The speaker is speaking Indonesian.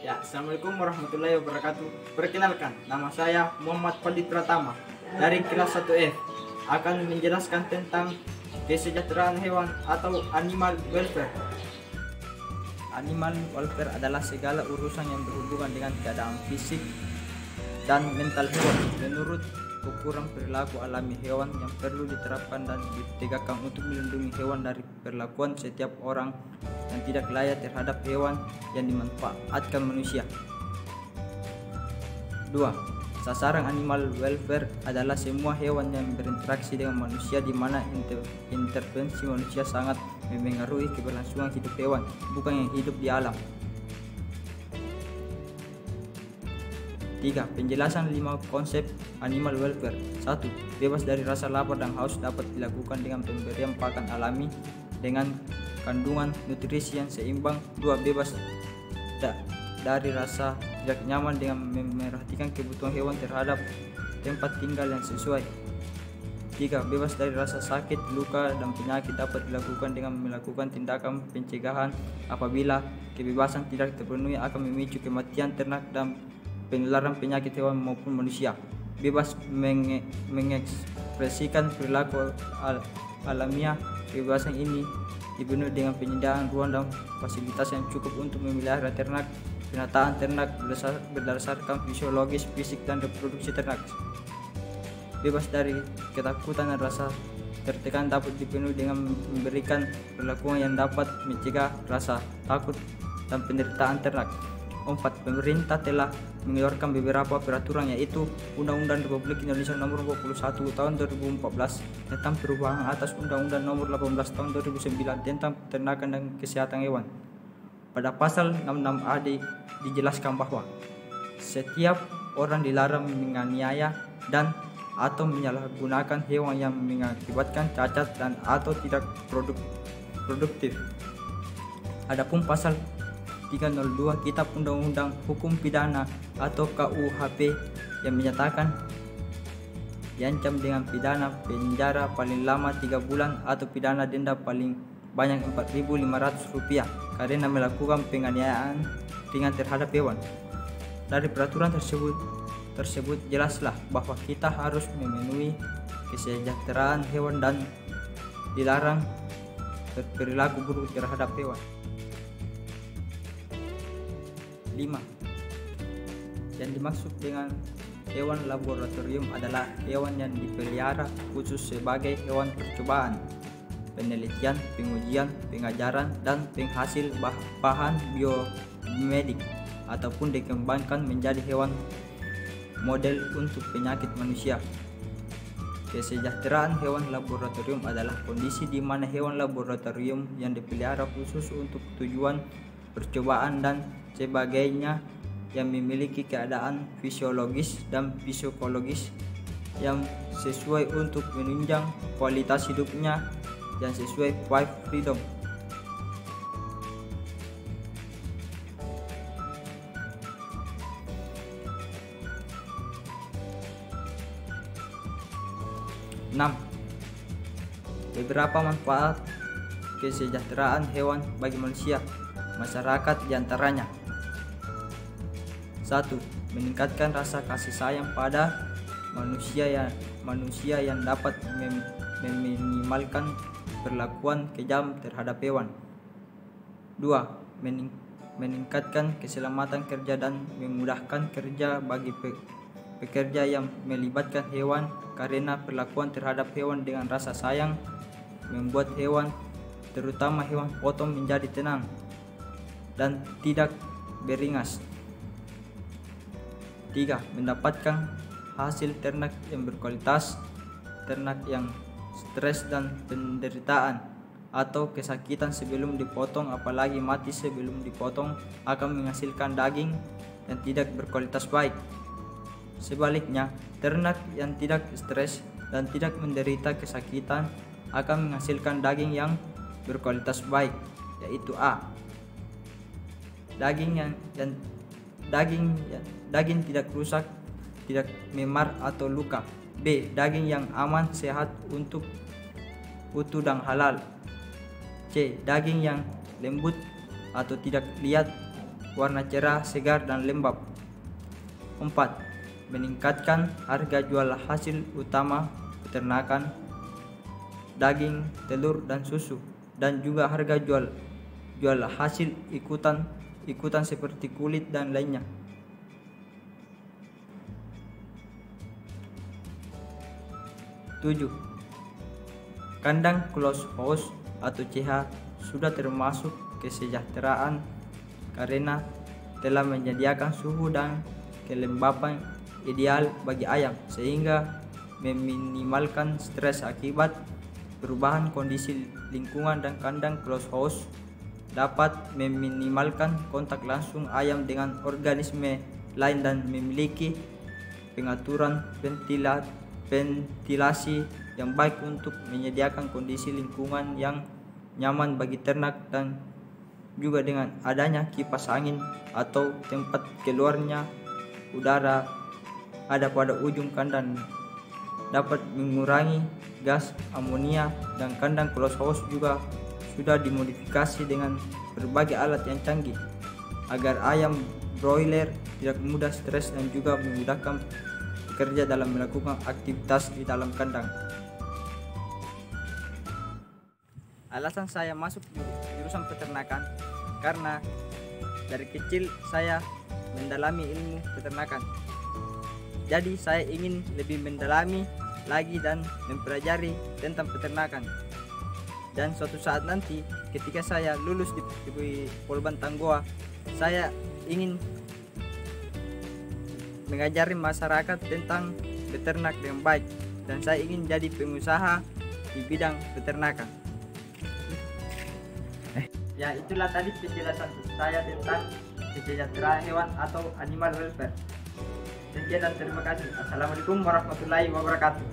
Ya, Assalamualaikum warahmatullahi wabarakatuh. Perkenalkan, nama saya Muhammad Fadli Pratama dari kelas 1F. Akan menjelaskan tentang kesejahteraan hewan atau animal welfare. Animal welfare adalah segala urusan yang berhubungan dengan keadaan fisik dan mental hewan menurut ukuran perilaku alami hewan yang perlu diterapkan dan ditegakkan untuk melindungi hewan dari perlakuan setiap orang yang tidak layak terhadap hewan yang dimanfaatkan manusia. 2. Sasaran animal welfare adalah semua hewan yang berinteraksi dengan manusia di mana intervensi manusia sangat memengaruhi keberlangsungan hidup hewan, bukan yang hidup di alam. 3. Penjelasan 5 konsep animal welfare. 1. Bebas dari rasa lapar dan haus dapat dilakukan dengan pemberian pakan alami dengan kandungan nutrisi yang seimbang. 2. Bebas dari rasa tidak nyaman dengan memperhatikan kebutuhan hewan terhadap tempat tinggal yang sesuai. 3. Bebas dari rasa sakit, luka, dan penyakit dapat dilakukan dengan melakukan tindakan pencegahan apabila kebebasan tidak terpenuhi akan memicu kematian ternak dan penularan penyakit hewan maupun manusia. Bebas mengekspresikan perilaku alamiah. Kebebasan ini dipenuhi dengan penyediaan ruang dan fasilitas yang cukup untuk memelihara ternak, penataan ternak berdasarkan fisiologis, fisik, dan reproduksi ternak. Bebas dari ketakutan dan rasa tertekan dapat dipenuhi dengan memberikan perlakuan yang dapat mencegah rasa takut dan penderitaan ternak. 4. Pemerintah telah mengeluarkan beberapa peraturan, yaitu Undang-Undang Republik Indonesia Nomor 21 Tahun 2014 tentang perubahan atas Undang-Undang Nomor 18 Tahun 2009 tentang peternakan dan kesehatan hewan. Pada pasal 66A dijelaskan bahwa setiap orang dilarang menganiaya dan atau menyalahgunakan hewan yang mengakibatkan cacat dan atau tidak produktif. Adapun pasal 302 Kitab Undang-Undang Hukum Pidana atau KUHP yang menyatakan diancam dengan pidana penjara paling lama 3 bulan atau pidana denda paling banyak Rp4.500 karena melakukan penganiayaan ringan terhadap hewan. Dari peraturan tersebut jelaslah bahwa kita harus memenuhi kesejahteraan hewan dan dilarang berperilaku buruk terhadap hewan. 5. Yang dimaksud dengan hewan laboratorium adalah hewan yang dipelihara khusus sebagai hewan percobaan, penelitian, pengujian, pengajaran, dan penghasil bahan biomedik ataupun dikembangkan menjadi hewan model untuk penyakit manusia. Kesejahteraan hewan laboratorium adalah kondisi di mana hewan laboratorium yang dipelihara khusus untuk tujuan percobaan dan sebagainya yang memiliki keadaan fisiologis dan psikologis yang sesuai untuk menunjang kualitas hidupnya yang sesuai 5 freedom. Beberapa manfaat kesejahteraan hewan bagi manusia masyarakat diantaranya: 1. Meningkatkan rasa kasih sayang pada manusia yang dapat meminimalkan perlakuan kejam terhadap hewan. 2. Meningkatkan keselamatan kerja dan memudahkan kerja bagi pekerja yang melibatkan hewan karena perlakuan terhadap hewan dengan rasa sayang membuat hewan, terutama hewan potong, menjadi tenang dan tidak beringas. 3. Mendapatkan hasil ternak yang berkualitas. Ternak yang stres dan penderitaan atau kesakitan sebelum dipotong, apalagi mati sebelum dipotong, akan menghasilkan daging yang tidak berkualitas baik. Sebaliknya, ternak yang tidak stres dan tidak menderita kesakitan akan menghasilkan daging yang berkualitas baik, yaitu A. Daging tidak rusak, tidak memar atau luka. B. Daging yang aman, sehat, untuk utuh dan halal. C. Daging yang lembut atau tidak liat. warna cerah, segar, dan lembab. 4. Meningkatkan harga jual hasil utama peternakan, daging, telur, dan susu, dan juga harga jual hasil ikutan seperti kulit dan lainnya. 7. Kandang closed house atau CH sudah termasuk kesejahteraan karena telah menyediakan suhu dan kelembapan ideal bagi ayam, sehingga meminimalkan stres akibat perubahan kondisi lingkungan, dan kandang closed house dapat meminimalkan kontak langsung ayam dengan organisme lain dan memiliki pengaturan ventilasi yang baik untuk menyediakan kondisi lingkungan yang nyaman bagi ternak, dan juga dengan adanya kipas angin atau tempat keluarnya udara ada pada ujung kandang dapat mengurangi gas amonia, dan kandang closed house juga sudah dimodifikasi dengan berbagai alat yang canggih agar ayam broiler tidak mudah stres dan juga memudahkan bekerja dalam melakukan aktivitas di dalam kandang. Alasan saya masuk jurusan peternakan karena dari kecil saya mendalami ilmu peternakan. Jadi saya ingin lebih mendalami lagi dan mempelajari tentang peternakan. Dan suatu saat nanti ketika saya lulus di Polban Tanggoa, saya ingin mengajari masyarakat tentang beternak dengan baik, dan saya ingin jadi pengusaha di bidang peternakan. Ya, itulah tadi penjelasan saya tentang kesejahteraan hewan atau animal welfare. Sekian dan terima kasih. Assalamualaikum warahmatullahi wabarakatuh.